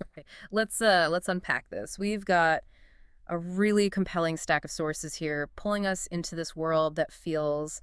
Okay. Let's unpack this. We've got a really compelling stack of sources here, pulling us into this world that feels,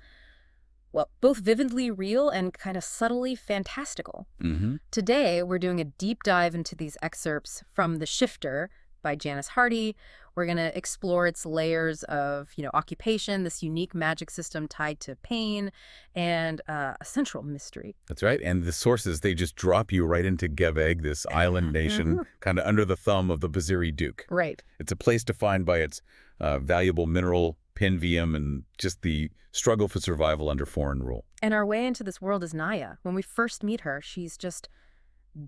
well, both vividly real and kind of subtly fantastical. Hmm. Today, we're doing a deep dive into these excerpts from The Shifter by Janice Hardy. We're going to explore its layers of, occupation, this unique magic system tied to pain, and a central mystery. That's right. And the sources, they just drop you right into Geveg, this island nation, Mhm. kind of under the thumb of the Baziri Duke. Right. It's a place defined by its valuable mineral, pinvium, and just the struggle for survival under foreign rule. And our way into this world is Naya. When we first meet her, she's just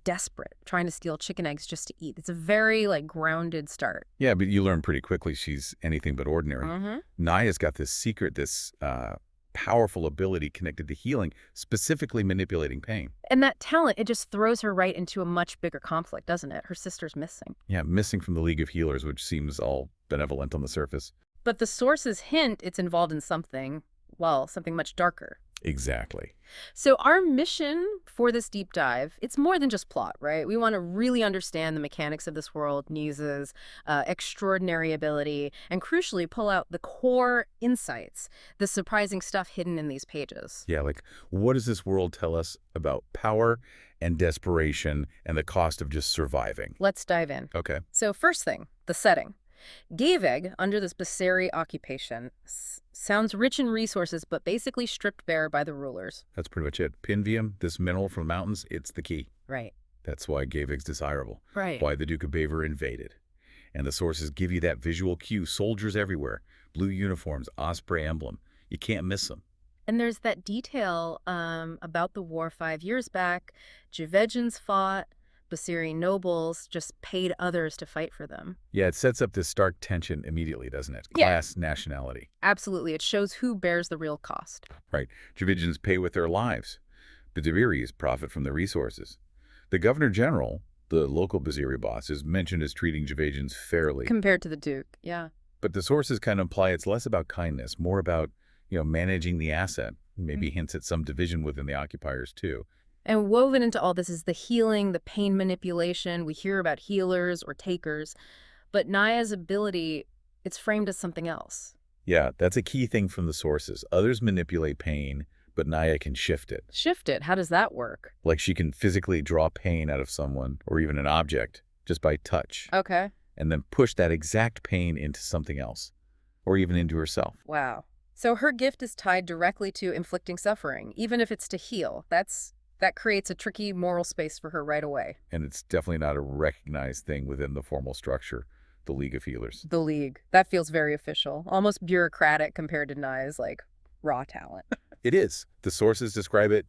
desperate, trying to steal chicken eggs just to eat. It's a very, grounded start. Yeah, but you learn pretty quickly she's anything but ordinary. Hmm. Naya's got this secret, this powerful ability connected to healing, specifically manipulating pain. And that talent, it just throws her right into a much bigger conflict, doesn't it? Her sister's missing. Yeah, missing from the League of Healers, which seems all benevolent on the surface. But the sources hint it's involved in something, well, something much darker. Exactly. So our mission for this deep dive, it's more than just plot, right? We want to really understand the mechanics of this world, Neeza's extraordinary ability, and crucially pull out the core insights, the surprising stuff hidden in these pages. Yeah, like what does this world tell us about power and desperation and the cost of just surviving? Let's dive in. Okay, So first thing, the setting. Gaveg, under this Basari occupation, sounds rich in resources but basically stripped bare by the rulers. that's pretty much it. Pinvium, this mineral from the mountains, it's the key. Right. That's why Gavig's desirable, Right. why the Duke of Baver invaded. And the sources give you that visual cue, soldiers everywhere, blue uniforms, osprey emblem. You can't miss them. And there's that detail about the war 5 years back. Javejans fought, Basiri nobles just paid others to fight for them. Yeah, it sets up this stark tension immediately, doesn't it? Yeah. Class, nationality. Absolutely. It shows who bears the real cost. Right. Dravidians pay with their lives. Baziris profit from the resources. The governor general, the local Baziri boss, is mentioned as treating Javajians fairly. Compared to the Duke, yeah. But the sources kind of imply it's less about kindness, more about, managing the asset. Maybe hints at some division within the occupiers, too. And woven into all this is the healing, the pain manipulation. We hear about healers or takers. But Naya's ability, it's framed as something else. Yeah, that's a key thing from the sources. Others manipulate pain, but Naya can shift it. Shift it. How does that work? Like she can physically draw pain out of someone or even an object just by touch, Okay. and then push that exact pain into something else or even into herself. Wow. So her gift is tied directly to inflicting suffering, even if it's to heal. That creates a tricky moral space for her right away. And it's definitely not a recognized thing within the formal structure, the League of Healers. The League. That feels very official, almost bureaucratic compared to Naya's, raw talent. It is. The sources describe it,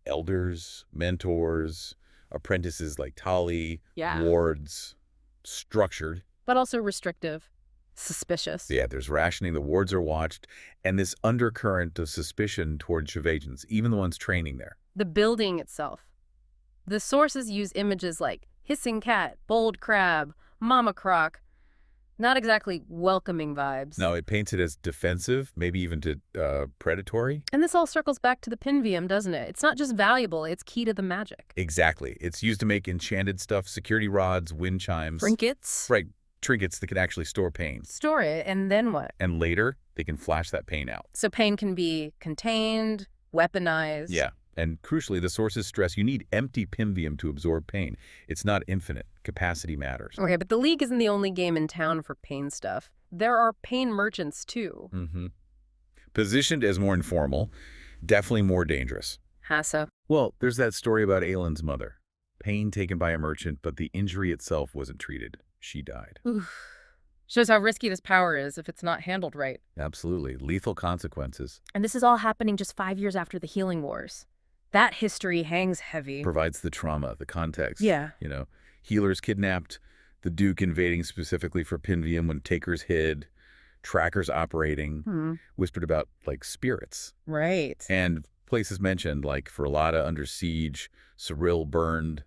elders, mentors, apprentices like Tali, Yeah. wards, structured. But also restrictive, suspicious. Yeah, there's rationing, the wards are watched, and this undercurrent of suspicion towards Javajians, even the ones training there. The building itself. The sources use images like hissing cat, bold crab, mama croc. Not exactly welcoming vibes. No, it paints it as defensive, maybe even to predatory. And this all circles back to the pinvium, doesn't it? It's not just valuable, it's key to the magic. Exactly. It's used to make enchanted stuff, security rods, wind chimes. Trinkets. Right, trinkets that can actually store pain. Store it, and then what? And later, they can flash that pain out. So pain can be contained, weaponized. Yeah. And crucially, the sources stress you need empty pinvium to absorb pain. It's not infinite. Capacity matters. Okay, but the League isn't the only game in town for pain stuff. There are pain merchants, too. Mm-hmm. Positioned as more informal, definitely more dangerous. Hassa. Well, there's that story about Aylin's mother. Pain taken by a merchant, but the injury itself wasn't treated. She died. Oof. Shows how risky this power is if it's not handled right. Absolutely. Lethal consequences. And this is all happening just 5 years after the Healing Wars. That history hangs heavy. Provides the trauma, the context. Yeah. Healers kidnapped, the Duke invading specifically for Pinvium when takers hid, trackers operating, whispered about, spirits. Right. And places mentioned, like Ferlata under siege, Cyril burned,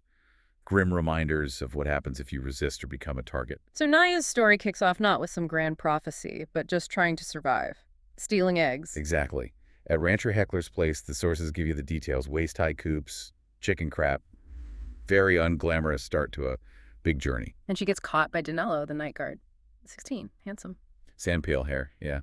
grim reminders of what happens if you resist or become a target. So Naya's story kicks off not with some grand prophecy, but just trying to survive. Stealing eggs. Exactly. At Rancher Heckler's place, the sources give you the details. Waist-high coops, chicken crap. Very unglamorous start to a Big journey. And she gets caught by Danilo, the night guard. 16. Handsome. Sand pale hair, yeah.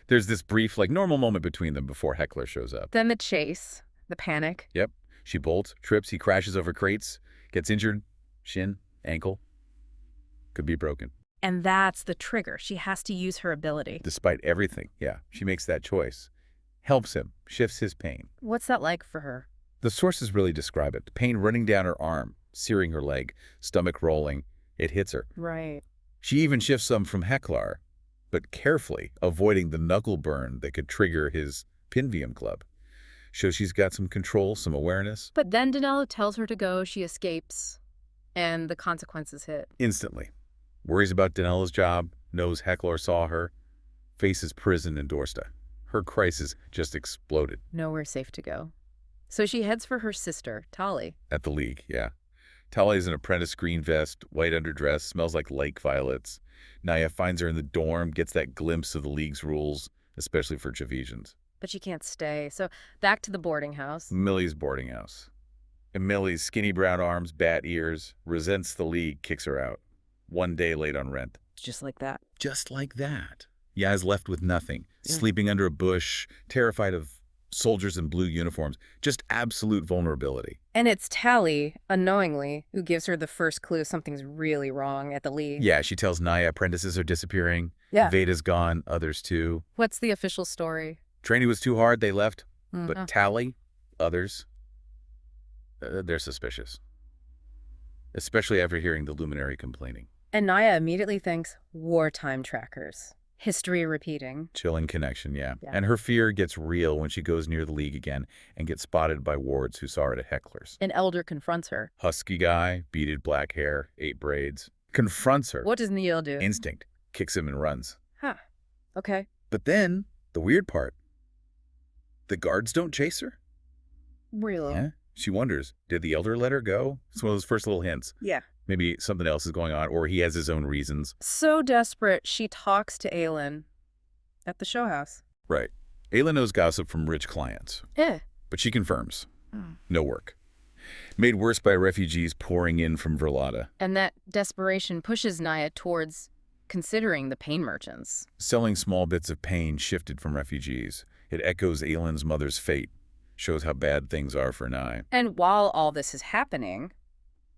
There's this brief, like, normal moment between them before Heckler shows up. Then the chase, the panic. Yep. She bolts, trips, he crashes over crates, gets injured, shin, ankle. Could be broken. And that's the trigger. She has to use her ability. Despite everything, yeah, she makes that choice. Helps him, shifts his pain. What's that like for her? The sources really describe it. Pain running down her arm, searing her leg, stomach rolling. It hits her. Right. She even shifts some from Heckler, but carefully, avoiding the knuckle burn that could trigger his Pinvium club. Shows she's got some control, some awareness. But then Danilo tells her to go, she escapes, and the consequences hit. Instantly. Worries about Daniela's job, knows Heckler saw her, faces prison in Dorsta. Her crisis just exploded. Nowhere safe to go. So she heads for her sister, Tali. At the League, yeah. Tali is an apprentice green vest, white underdress, smells like lake violets. Naya finds her in the dorm, gets that glimpse of the League's rules, especially for Javisians. But she can't stay, so back to the boarding house. Millie's boarding house. And Millie's skinny brown arms, bat ears, resents the League, kicks her out. 1 day late on rent. Just like that. Just like that. Yaz left with nothing, Yeah. sleeping under a bush, terrified of soldiers in blue uniforms, just absolute vulnerability. And it's Tali, unknowingly, who gives her the first clue something's really wrong at the League. Yeah, she tells Naya apprentices are disappearing. Yeah. Veda's gone, others too. What's the official story? Training was too hard, they left. Mhm. But Tali, others, they're suspicious. Especially after hearing the luminary complaining. And Naya immediately thinks, wartime trackers. History repeating. Chilling connection, yeah. Yeah. And her fear gets real when she goes near the League again and gets spotted by wards who saw her at Heckler's. An elder confronts her. Husky guy, beaded black hair, 8 braids. Confronts her. What does Neil do? Instinct. Kicks him and runs. Huh. Okay. But then, the weird part. The guards don't chase her? Really? Yeah. She wonders, did the elder let her go? It's one of those first little hints. Yeah. Maybe something else is going on, or he has his own reasons. So desperate, she talks to Aylin at the show house. Right. Ayla knows gossip from rich clients, Eh. but she confirms. No work. Made worse by refugees pouring in from Verlada. And that desperation pushes Naya towards considering the pain merchants. Selling small bits of pain shifted from refugees. It echoes Aylin's mother's fate. Shows how bad things are for Nye. And while all this is happening,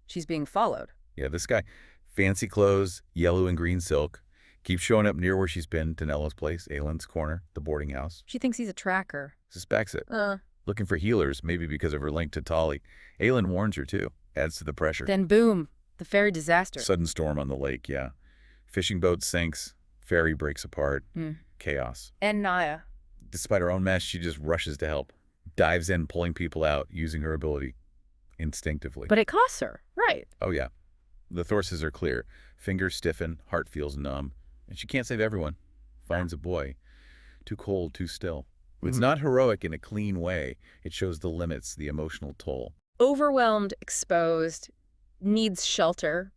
she's being followed. Yeah, this guy, fancy clothes, yellow and green silk, keeps showing up near where she's been, Danello's place, Aylin's corner, the boarding house. She thinks he's a tracker. Suspects it. Looking for healers, maybe because of her link to Tali. Aylin warns her, too. Adds to the pressure. Then boom, the ferry disaster. Sudden storm on the lake, yeah. Fishing boat sinks. Ferry breaks apart. Chaos. And Naya. Despite her own mess, she just rushes to help. Dives in, pulling people out, using her ability. Instinctively. But it costs her, right? Oh, yeah. The sources are clear. Fingers stiffen, heart feels numb. And she can't save everyone. Finds a boy. Too cold, too still. It's not heroic in a clean way. It shows the limits, the emotional toll. Overwhelmed, exposed, needs shelter.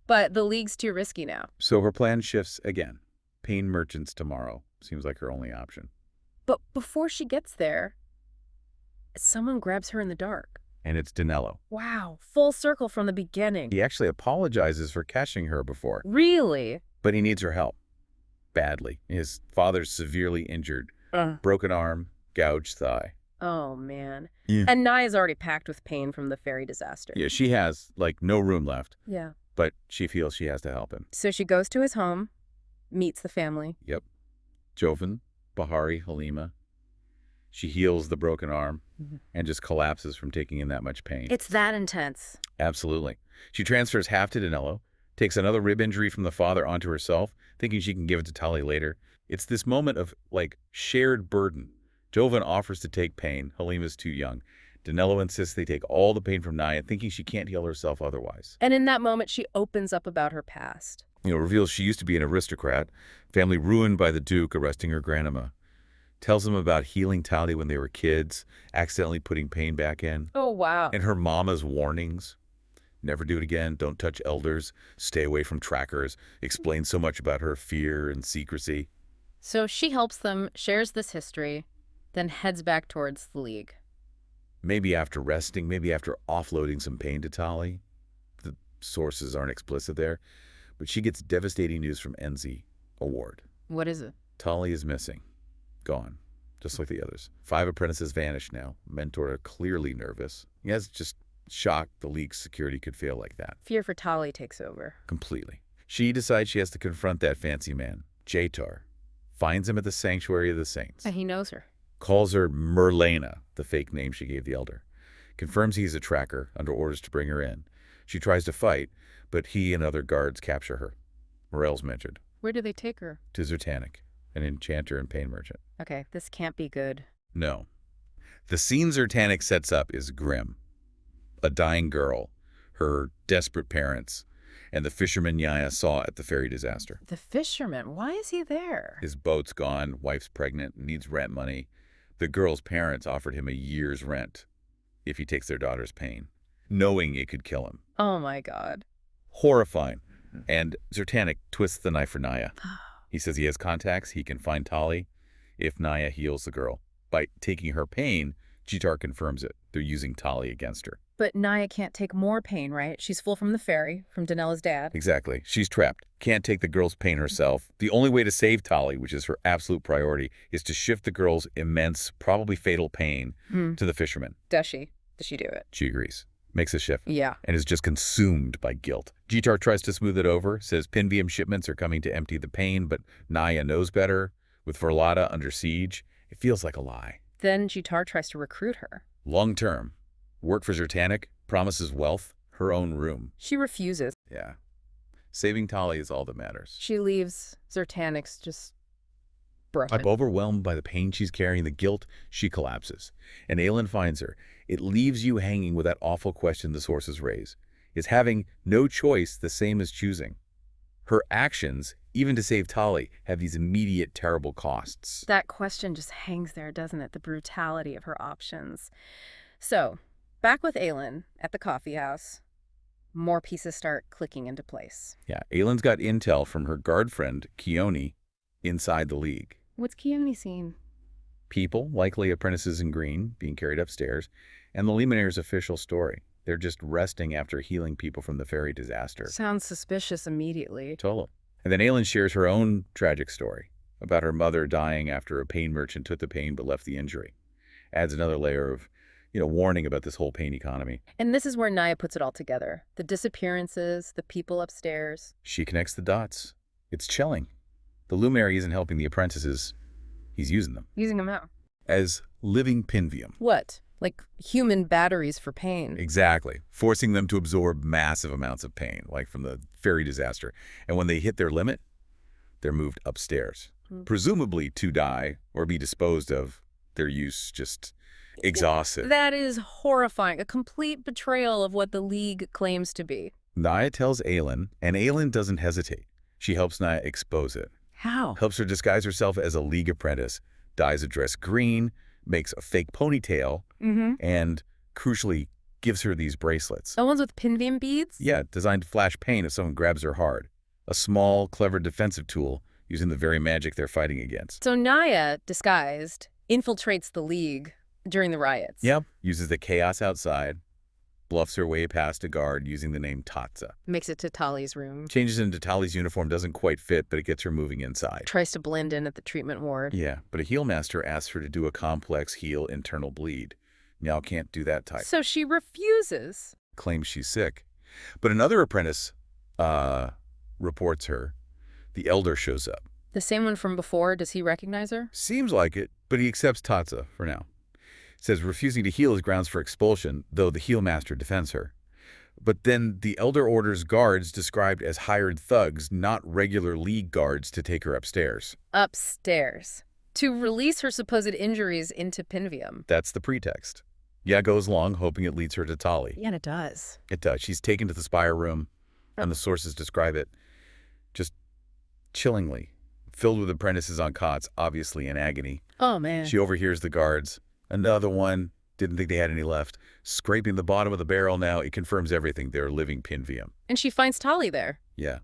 But the League's too risky now. So her plan shifts again. Pain merchants tomorrow. Seems like her only option. But before she gets there, someone grabs her in the dark. And it's Danilo. Wow, full circle from the beginning. He actually apologizes for catching her before. Really? But he needs her help. Badly. His father's severely injured. Broken arm, gouged thigh. Oh, man. Yeah. And Naya's already packed with pain from the ferry disaster. Yeah, she has, like, no room left. Yeah. But she feels she has to help him. So she goes to his home, meets the family. Yep. Jovan, Bahari, Halima. She heals the broken arm and just collapses from taking in that much pain. It's that intense. Absolutely. She transfers half to Danilo, takes another rib injury from the father onto herself, thinking she can give it to Tali later. It's this moment of, like, shared burden. Jovan offers to take pain. Halima's too young. Danilo insists they take all the pain from Naya, thinking she can't heal herself otherwise. And in that moment, she opens up about her past. Reveals she used to be an aristocrat, family ruined by the Duke arresting her grandma. Tells them about healing Tali when they were kids, accidentally putting pain back in. Oh, wow. And her mama's warnings. Never do it again, don't touch elders, stay away from trackers. Explains so much about her fear and secrecy. So she helps them, shares this history, then heads back towards the League. Maybe after resting, maybe after offloading some pain to Tali. Sources aren't explicit there, but she gets devastating news from Enzi, a ward. What is it? Tali is missing. Gone. Just like the others. 5 apprentices vanish now. Mentor are clearly nervous. He has just shocked the League's security could fail like that. Fear for Tali takes over. Completely. She decides she has to confront that fancy man, Jatar. Finds him at the Sanctuary of the Saints. And he knows her. Calls her Merlena, the fake name she gave the Elder. Confirms he's a tracker, under orders to bring her in. She tries to fight, but he and other guards capture her. Morel's mentioned. Where do they take her? To Zertanic, an enchanter and pain merchant. Okay, this can't be good. No. The scene Zertanic sets up is grim. A dying girl, her desperate parents, and the fisherman Yaya saw at the ferry disaster. The fisherman, why is he there? His boat's gone, wife's pregnant, needs rent money. The girl's parents offered him a year's rent if he takes their daughter's pain, knowing it could kill him. Oh my god. Horrifying. And Zertanic twists the knife for Naya. He says he has contacts, he can find Tali if Naya heals the girl. By taking her pain, Jitar confirms it. They're using Tali against her. But Naya can't take more pain, right? She's full from the ferry, from Danella's dad. Exactly. She's trapped. Can't take the girl's pain herself. The only way to save Tali, which is her absolute priority, is to shift the girl's immense, probably fatal pain to the fisherman. Does she? Does she do it? She agrees. Makes a shift. Yeah. And is just consumed by guilt. Jitar tries to smooth it over, says Pinvium shipments are coming to empty the pain, but Naya knows better. With Verlada under siege, it feels like a lie. Then Jitar tries to recruit her. Long term. Work for Zertanic, promises wealth, her own room. She refuses. Yeah. Saving Tali is all that matters. She leaves. Zertanic's just broken. Overwhelmed by the pain she's carrying, the guilt, she collapses. And Aelin finds her. It leaves you hanging with that awful question the sources raise. Is having no choice the same as choosing? Her actions, even to save Tali, have these immediate terrible costs. That question just hangs there, doesn't it? The brutality of her options. So, back with Aelin at the coffee house, more pieces start clicking into place. Yeah, Aelin's got intel from her guard friend, Keone, inside the League. What's Keone seen? People, likely apprentices in green, being carried upstairs, and the Luminaire's official story. They're just resting after healing people from the ferry disaster. Sounds suspicious immediately. Total. And then Aelin shares her own tragic story about her mother dying after a pain merchant took the pain but left the injury. Adds another layer of, warning about this whole pain economy. And this is where Naya puts it all together. The disappearances, the people upstairs. She connects the dots. It's chilling. The Luminary isn't helping the apprentices. He's using them. Using them out. As living Pinvium. What? Like human batteries for pain. Exactly. Forcing them to absorb massive amounts of pain, like from the ferry disaster. And when they hit their limit, they're moved upstairs. Presumably to die or be disposed of, their use just exhausted. That is horrifying. A complete betrayal of what the League claims to be. Naya tells Aelin, and Aelin doesn't hesitate. She helps Naya expose it. How? Helps her disguise herself as a League apprentice, dyes a dress green, makes a fake ponytail, and, crucially, gives her these bracelets. The ones with Pinvium beads? Yeah, designed to flash pain if someone grabs her hard. A small, clever defensive tool using the very magic they're fighting against. So Naya, disguised, infiltrates the League during the riots. Yep. Uses the chaos outside, bluffs her way past a guard using the name Tatza. Makes it to Tali's room. Changes into Tali's uniform, doesn't quite fit, but it gets her moving inside. Tries to blend in at the treatment ward. Yeah, but a heal master asks her to do a complex heal internal bleed. Now can't do that type. So she refuses. Claims she's sick. But another apprentice reports her. The Elder shows up. The same one from before, does he recognize her? Seems like it, but he accepts Tatza for now. Says refusing to heal is grounds for expulsion, though the heal master defends her. But then the Elder orders guards described as hired thugs, not regular League guards, to take her upstairs. Upstairs. To release her supposed injuries into Pinvium. That's the pretext. Yeah goes along, hoping it leads her to Tali. Yeah, and it does. It does. She's taken to the spire room, and the sources describe it just chillingly. Filled with apprentices on cots, obviously in agony. Oh, man. She overhears the guards. Another one, didn't think they had any left. Scraping the bottom of the barrel now, it confirms everything. They're living Pinvium. And she finds Tali there. Yeah.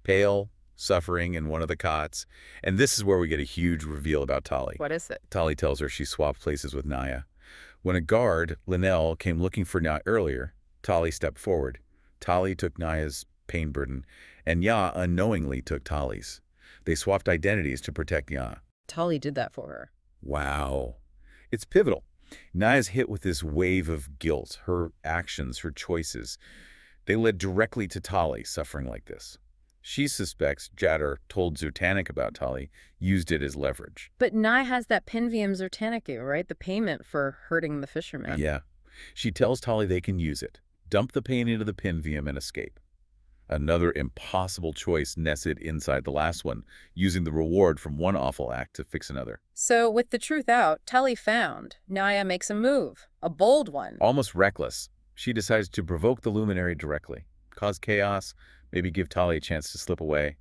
Pale, suffering in one of the cots. And this is where we get a huge reveal about Tali. What is it? Tali tells her she swapped places with Naya. When a guard, Linnell, came looking for Naya earlier, Tali stepped forward. Tali took Naya's pain burden, and Ya unknowingly took Tali's. They swapped identities to protect Ya. Tali did that for her. Wow. It's pivotal. Naya's hit with this wave of guilt. Her actions, her choices, they led directly to Tali suffering like this. She suspects Jadder told Zertanic about Tali, used it as leverage. But Nye has that Pinvium Zertanicu, right? The payment for hurting the fisherman. Yeah. She tells Tali they can use it, dump the pain into the Pinvium and escape. Another impossible choice nested inside the last one, using the reward from one awful act to fix another. So with the truth out, Tali found. Naya makes a move, a bold one. Almost reckless, she decides to provoke the Luminary directly, cause chaos, maybe give Tali a chance to slip away.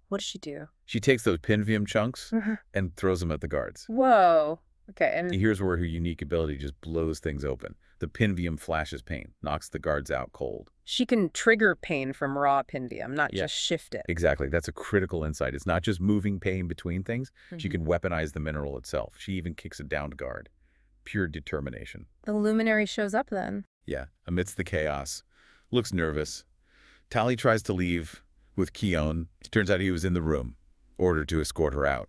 What does she do? She takes those Pinvium chunks and throws them at the guards. Whoa. Okay, and Here's where her unique ability just blows things open. The Pinvium flashes pain, knocks the guards out cold. she can trigger pain from raw Pinvium, not Yeah. just shift it. Exactly. That's a critical insight. It's not just moving pain between things. She Mhm. can weaponize the mineral itself. She even kicks a downed guard. Pure determination. The luminary shows up then. Yeah. Amidst the chaos. Looks nervous. Tali tries to leave with Keon. It turns out he was in the room, ordered to escort her out.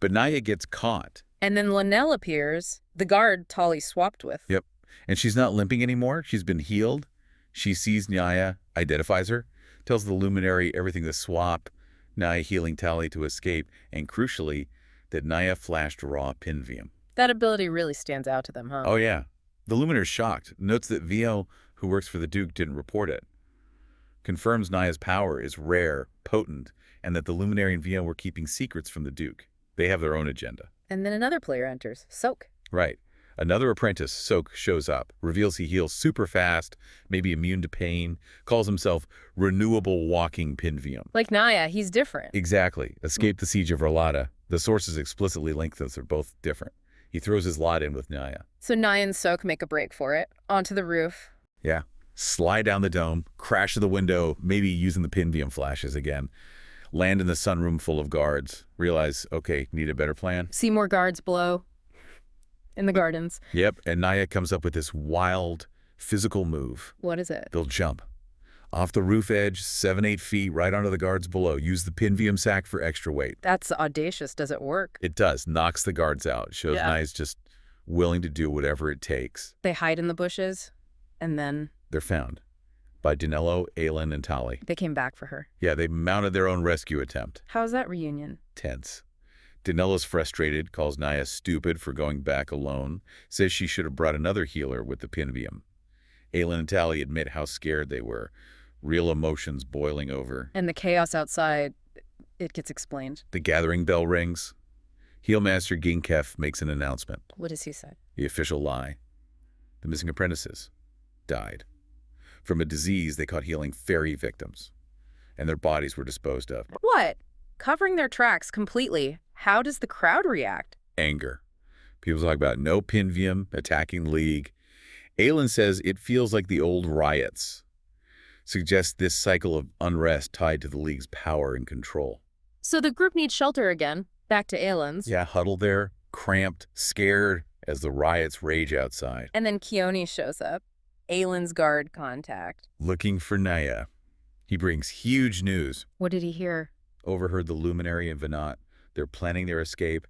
But Naya gets caught. And then Linnell appears, the guard Tali swapped with. Yep. And she's not limping anymore. She's been healed. She sees Naya, identifies her, tells the luminary everything to swap, Naya healing Tali to escape, and crucially, that Naya flashed raw Pinvium. That ability really stands out to them, huh? Oh, yeah. The luminary's shocked, notes that Vio, who works for the Duke, didn't report it. Confirms Naya's power is rare, potent, and that the luminary and Vio were keeping secrets from the Duke. They have their own agenda. And then another player enters, Soak. Right. Another apprentice, Soak, shows up, reveals he heals super fast, maybe immune to pain, calls himself Renewable Walking Pinvium. Like Naya, he's different. Exactly. Escaped the siege of Rolata. The sources explicitly link those. They're both different. He throws his lot in with Naya. So Naya and Soak make a break for it, onto the roof. Yeah. Slide down the dome, crash to the window, maybe using the Pinvium flashes again. Land in the sunroom full of guards. Realize, okay, need a better plan? See more guards below in the gardens. Yep. And Naya comes up with this wild physical move. What is it? They'll jump. Off the roof edge, 7-8 feet, right onto the guards below. Use the Pinvium sack for extra weight. That's audacious. Does it work? It does. Knocks the guards out. Shows Yeah. Naya's just willing to do whatever it takes. They hide in the bushes, and then They're found by Danilo, Aelin, and Tali. they came back for her. Yeah, they mounted their own rescue attempt. How's that reunion? Tense. Danilo's frustrated, calls Naya stupid for going back alone, says she should have brought another healer with the Pinvium. Aelin and Tali admit how scared they were, real emotions boiling over. And the chaos outside, it gets explained. The gathering bell rings. Heelmaster Ginkef makes an announcement. What does he say? The official lie. The missing apprentices died. From a disease they caught healing fairy victims, and their bodies were disposed of. What? Covering their tracks completely. How does the crowd react? Anger. People talk about no Pinvium, attacking League. Aelin says it feels like the old riots. Suggests this cycle of unrest tied to the League's power and control. So the group needs shelter again. Back to Aelin's. Yeah, huddled there, cramped, scared as the riots rage outside. And then Keone shows up. Aelin's guard contact. Looking for Naya. He brings huge news. What did he hear? Overheard the Luminary and Venat. They're planning their escape.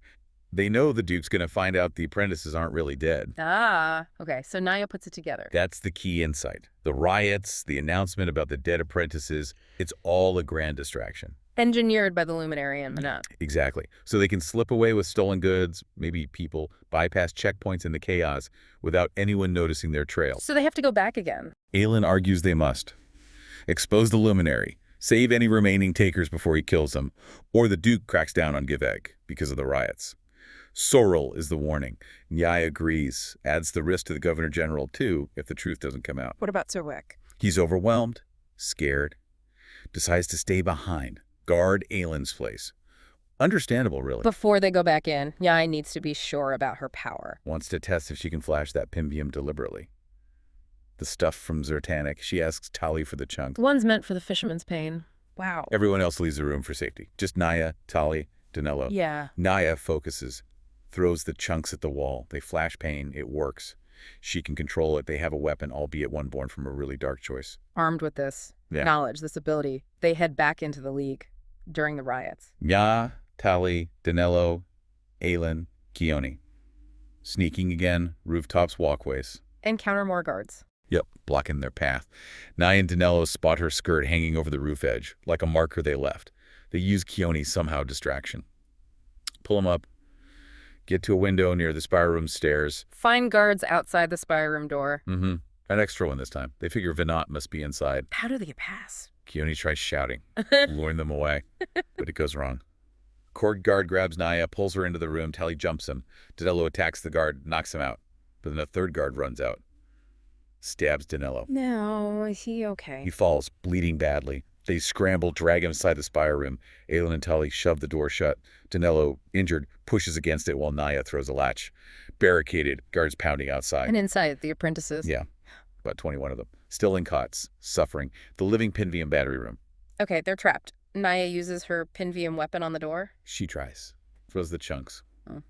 They know the Duke's going to find out the apprentices aren't really dead. Ah, okay. So Naya puts it together. That's the key insight. The riots, the announcement about the dead apprentices, it's all a grand distraction. Engineered by the Luminary and Manat. Exactly. So they can slip away with stolen goods, maybe people, bypass checkpoints in the chaos without anyone noticing their trail. So they have to go back again. Aelin argues they must. Expose the Luminary. Save any remaining takers before he kills them, or the Duke cracks down on Giveg because of the riots. Sorrel is the warning. Nyai agrees, adds the risk to the Governor General, too, if the truth doesn't come out. What about Zerwick? He's overwhelmed, scared, decides to stay behind, guard Aelin's place. Understandable, really. Before they go back in, Nyai needs to be sure about her power. Wants to test if she can flash that Pinvium deliberately. The stuff from Zertanic, she asks Tali for the chunks. One's meant for the fisherman's pain. Wow. Everyone else leaves the room for safety. Just Naya, Tali, Danilo. Yeah. Naya focuses, throws the chunks at the wall. They flash pain. It works. She can control it. They have a weapon, albeit one born from a really dark choice. Armed with this Yeah. knowledge, this ability, they head back into the League during the riots. Ya, Tali, Danilo, Aelin, Keone. Sneaking again, rooftops, walkways. Encounter more guards. Yep, blocking their path. Nye and Danilo spot her skirt hanging over the roof edge, like a marker they left. They use Keone's somehow distraction. Pull them up. Get to a window near the spy room stairs. Find guards outside the spy room door. Mm-hmm. An extra one this time. They figure Vinot must be inside. How do they pass? Keone tries shouting, luring them away, but it goes wrong. Court guard grabs Naya, pulls her into the room. Tali jumps him. Danilo attacks the guard, knocks him out. But then a third guard runs out. Stabs Danilo. No, is he okay? He falls, bleeding badly. They scramble, drag him inside the spy room. Aelin and Tali shove the door shut. Danilo, injured, pushes against it while Naya throws a latch. Barricaded, guards pounding outside. And inside, the apprentices. Yeah, about 21 of them. Still in cots, suffering. The living Pinvium battery room. Okay, they're trapped. Naya uses her Pinvium weapon on the door. She tries. Throws the chunks. Oh.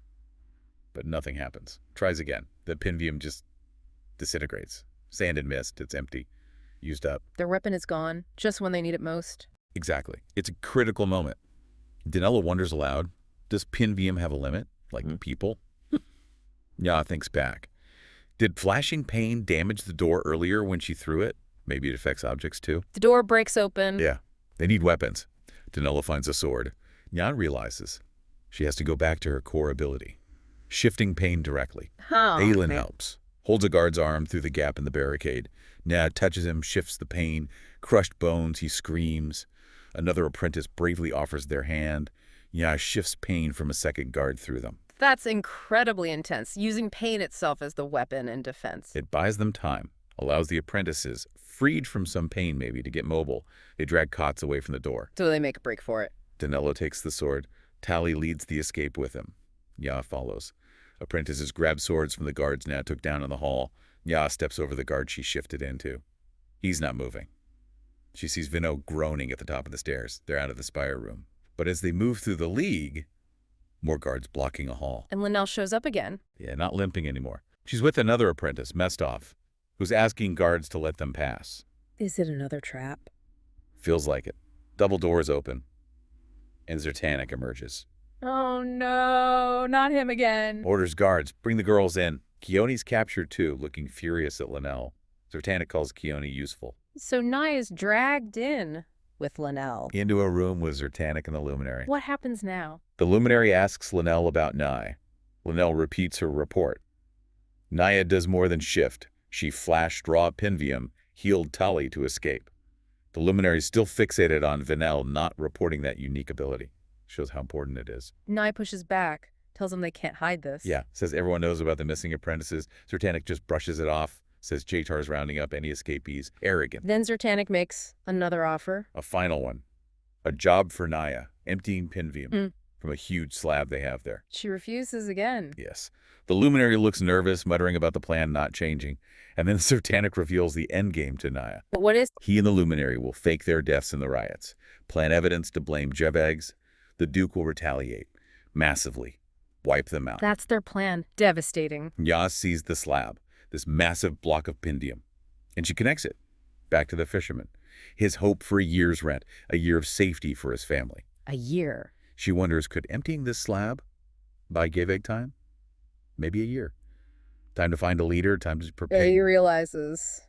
But nothing happens. Tries again. The Pinvium just disintegrates. Sand and mist. It's empty. Used up. Their weapon is gone, just when they need it most. Exactly. It's a critical moment. Danilo wonders aloud, does Pinvium have a limit? Like people? Ya thinks back. Did flashing pain damage the door earlier when she threw it? Maybe it affects objects too? The door breaks open. Yeah. They need weapons. Danilo finds a sword. Nya realizes she has to go back to her core ability. Shifting pain directly. Aelin helps. Holds a guard's arm through the gap in the barricade. Nya touches him, shifts the pain. Crushed bones, he screams. Another apprentice bravely offers their hand. Nya shifts pain from a second guard through them. That's incredibly intense, using pain itself as the weapon in defense. It buys them time, allows the apprentices, freed from some pain maybe, to get mobile. They drag cots away from the door. So they make a break for it. Danilo takes the sword. Tali leads the escape with him. Ya follows. Apprentices grab swords from the guards Nya took down in the hall. Ya steps over the guard she shifted into. He's not moving. She sees Vino groaning at the top of the stairs. They're out of the spire room. But as they move through the League, more guards blocking a hall. And Linnell shows up again. Yeah, not limping anymore. She's with another apprentice, Mestov, who's asking guards to let them pass. Is it another trap? Feels like it. Double doors open, and Zertanik emerges. Oh no, not him again. Orders guards, bring the girls in. Keone's captured too, looking furious at Linnell. Zertanik calls Keone useful. So Naya's dragged in with Linnell. Into a room with Zertanik and the Luminary. What happens now? The Luminary asks Linnell about Nye. Linnell repeats her report. Naya does more than shift. She flashed raw Pinvium, healed Tali to escape. The Luminary's still fixated on Vinel not reporting that unique ability. Shows how important it is. Nye pushes back, tells them they can't hide this. Yeah, says everyone knows about the missing apprentices. Zertanik just brushes it off, says Jaytar's rounding up any escapees. Arrogant. Then Zertanik makes another offer. A final one. A job for Naya, emptying Pinvium from a huge slab they have there. She refuses again. Yes. The Luminary looks nervous, muttering about the plan not changing. And then Zertanik reveals the endgame to Naya. But what is... He and the Luminary will fake their deaths in the riots, plant evidence to blame Jevegs. The Duke will retaliate, massively, wipe them out. That's their plan. Devastating. Yaz sees the slab, this massive block of Pindium, and she connects it back to the fisherman. His hope for a year's rent, a year of safety for his family. A year. She wonders, could emptying this slab buy Gaveg time? Maybe a year. Time to find a leader, time to prepare. He realizes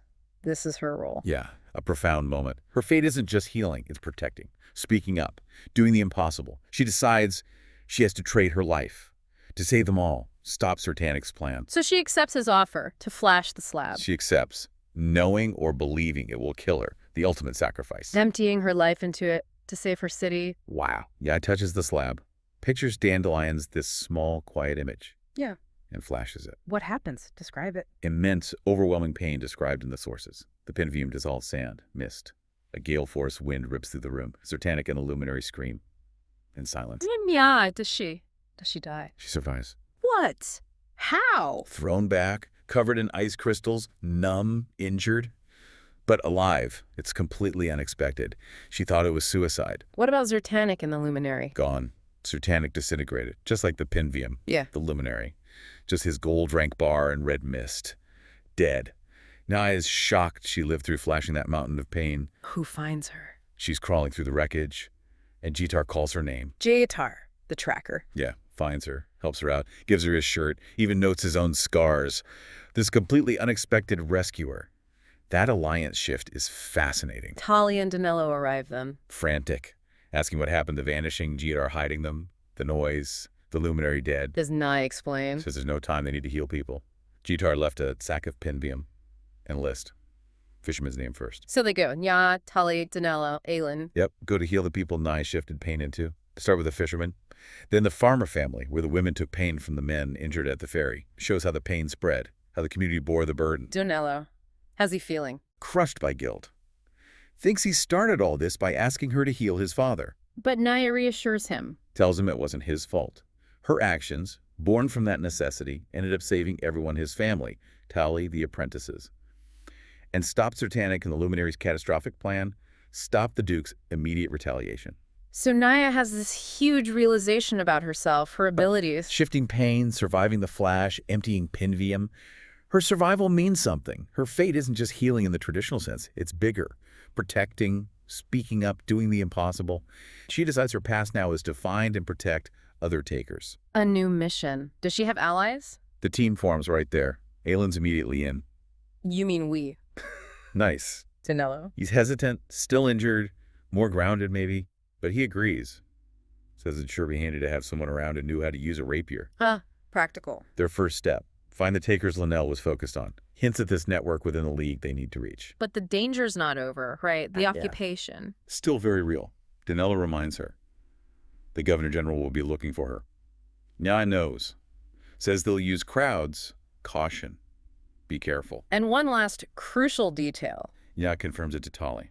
this is her role. Yeah, a profound moment. Her fate isn't just healing, it's protecting, speaking up, doing the impossible. She decides she has to trade her life to save them all, stop Zertanik's plan. So she accepts his offer to flash the slab. She accepts, knowing or believing it will kill her, the ultimate sacrifice. Emptying her life into it to save her city. Wow. Yeah, touches the slab, pictures Dandelion's this small, quiet image. Yeah. And flashes it. What happens? Describe it. Immense, overwhelming pain described in the sources. The Pinvium dissolves sand, mist. A gale force wind rips through the room. Zertanik and the Luminary scream. In silence. Yeah, does she die? She survives. What? How? Thrown back, covered in ice crystals, numb, injured. But alive. It's completely unexpected. She thought it was suicide. What about Zertanik and the Luminary? Gone. Zertanik disintegrated, just like the Pinvium. Yeah. The Luminary. Just his gold rank bar and red mist. dead. Naya is shocked she lived through flashing that mountain of pain. Who finds her? She's crawling through the wreckage, and Jitar calls her name. Jaitar, the tracker. Yeah, finds her, helps her out, gives her his shirt, even notes his own scars. This completely unexpected rescuer. That alliance shift is fascinating. Tali and Danilo arrive then. Frantic, asking what happened to Vanishing, Jitar hiding them, the noise, the luminary dead. Does Nye explain? Says there's no time, they need to heal people. Jitar left a sack of pinvium and list. Fisherman's name first. So they go, Nya, Tali, Danilo, Aelin. Yep, go to heal the people Nye shifted pain into. Start with the fisherman. Then the farmer family, where the women took pain from the men injured at the ferry. Shows how the pain spread, how the community bore the burden. Danilo. How's he feeling? Crushed by guilt. Thinks he started all this by asking her to heal his father. But Naya reassures him. Tells him it wasn't his fault. Her actions, born from that necessity, ended up saving everyone his family, Tali, the apprentices. And stopped Sertanic and the Luminaries' catastrophic plan, stopped the Duke's immediate retaliation. So Naya has this huge realization about herself, her abilities. Shifting pain, surviving the flash, emptying Pinvium. Her survival means something. Her fate isn't just healing in the traditional sense. It's bigger. Protecting, speaking up, doing the impossible. She decides her past now is to find and protect other takers. A new mission. Does she have allies? The team forms right there. Aelin's immediately in. You mean we? Nice. Danilo. He's hesitant, still injured, more grounded maybe, but he agrees. Says it'd sure be handy to have someone around who knew how to use a rapier. Huh. Practical. Their first step. Find the takers Linnell was focused on. Hints at this network within the League they need to reach. But the danger's not over, right? The occupation. Still very real. Danella reminds her. The Governor General will be looking for her. Nya knows. Says they'll use crowds. Caution. Be careful. And one last crucial detail. Nya confirms it to Tali.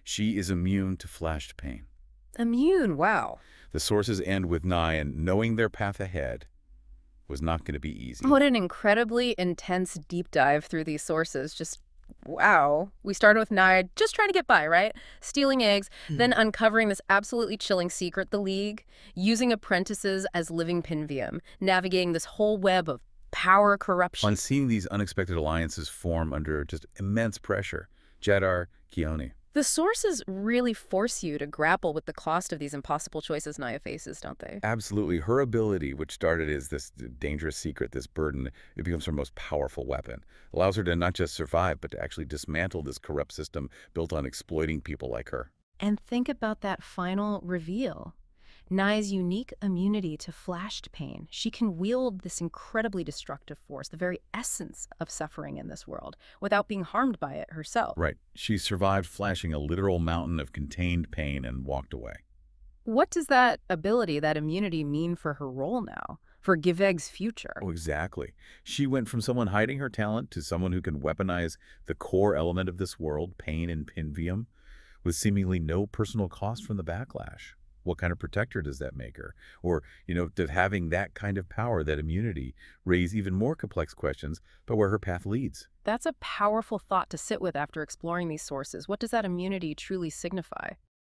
She is immune to flashed pain. Immune, wow. The sources end with Nye, and knowing their path ahead was not going to be easy. What an incredibly intense deep dive through these sources. Just, wow. We started with Nye just trying to get by, right? Stealing eggs, then uncovering this absolutely chilling secret, the League, using apprentices as living Pinvium, navigating this whole web of power corruption. On seeing these unexpected alliances form under just immense pressure, Jedar, Keone. The sources really force you to grapple with the cost of these impossible choices Naya faces, don't they? Absolutely. Her ability, which started as this dangerous secret, this burden, it becomes her most powerful weapon. Allows her to not just survive, but to actually dismantle this corrupt system built on exploiting people like her. And think about that final reveal. Naya's unique immunity to flashed pain. She can wield this incredibly destructive force, the very essence of suffering in this world, without being harmed by it herself. Right. She survived flashing a literal mountain of contained pain and walked away. What does that ability, that immunity mean for her role now? For Giveg's future? Oh, exactly. She went from someone hiding her talent to someone who can weaponize the core element of this world, pain and Pinvium, with seemingly no personal cost from the backlash. What kind of protector does that make her? Or, does having that kind of power, that immunity, raise even more complex questions about where her path leads? That's a powerful thought to sit with after exploring these sources. What does that immunity truly signify?